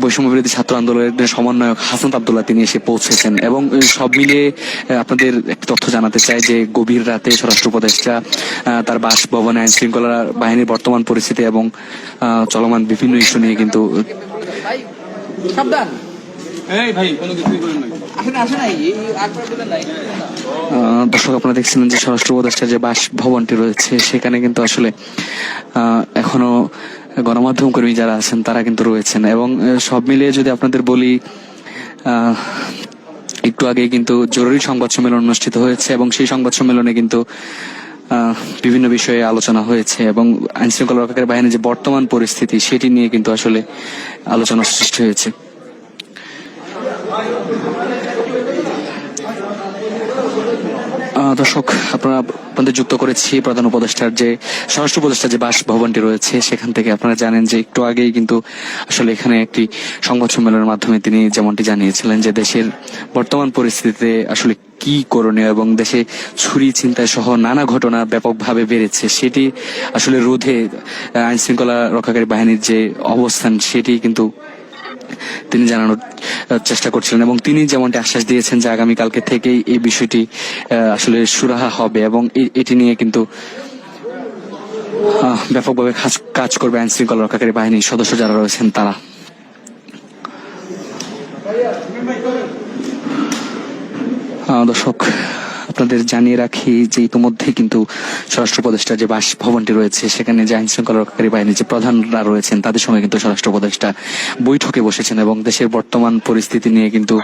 বৈষম্য বিরোধী ছাত্র আন্দোলনের সমন্বয়ক হাসান আব্দুল্লাহ তিনি এসে পৌঁছেছেন। এবং সব মিলিয়ে আপনাদের একটি তথ্য জানাতে চাই যে গভীর রাতে স্বরাষ্ট্র উপদেষ্টা তার বাসভবনে আইন শৃঙ্খলা বাহিনীর বর্তমান পরিস্থিতি এবং চলমান বিভিন্ন ইস্যু নিয়ে কিন্তু দর্শক আপনারা দেখছিলেন যে স্বরাষ্ট্র উপদেষ্টার যে বাসভবনটি রয়েছে সেখানে কিন্তু আসলে এখনো গণমাধ্যম কর্মী যারা আছেন তারা কিন্তু রয়েছেন। এবং সব মিলিয়ে যদি আপনাদের বলি, একটু আগে কিন্তু জরুরি সংবাদ সম্মেলন অনুষ্ঠিত হয়েছে এবং সেই সংবাদ সম্মেলনে কিন্তু বিভিন্ন বিষয়ে আলোচনা হয়েছে এবং আইন শৃঙ্খলা রক্ষাকারী বাহিনীর যে বর্তমান পরিস্থিতি সেটি নিয়ে কিন্তু আসলে আলোচনা সৃষ্টি হয়েছে। দর্শক আপনাদের যুক্ত করেছি প্রধান উপদেষ্টার যে স্বরাষ্ট্র উপদেষ্টার যে বাসভবনটি রয়েছে সেখান থেকে। আপনারা জানেন যে একটু আগেই কিন্তু আসলে এখানে একটি সংবাদ সম্মেলনের মাধ্যমে তিনি যেমনটি জানিয়েছিলেন যে দেশের বর্তমান পরিস্থিতিতে আসলে কি করণীয় এবং দেশে চুরি ছিনতাই সহ নানা ঘটনা ব্যাপকভাবে বেড়েছে সেটি আসলে রোধে আইন শৃঙ্খলা রক্ষাকারী বাহিনীর যে অবস্থান সেটি কিন্তু তিনি জানানোর চেষ্টা করছিলেন। এবং তিনি যেমনটি আশ্বাস দিয়েছেন যে আগামীকালকে থেকেই এই বিষয়টি আসলে সুরাহা হবে এবং এটি নিয়ে কিন্তু ব্যাপকভাবে কাজ করবে আইন শৃঙ্খলা রক্ষাকারী বাহিনীর সদস্য যারা রয়েছেন তারা। দর্শক আপনাদের জানিয়ে রাখি যে ইতিমধ্যে কিন্তু স্বরাষ্ট্র উপদেষ্টার যে বাসভবনটি রয়েছে সেখানে যে আইন শৃঙ্খলা রক্ষাকারী বাহিনীর যে প্রধানরা রয়েছেন তাদের সঙ্গে কিন্তু স্বরাষ্ট্র উপদেষ্টা বৈঠকে বসেছেন এবং দেশের বর্তমান পরিস্থিতি নিয়ে কিন্তু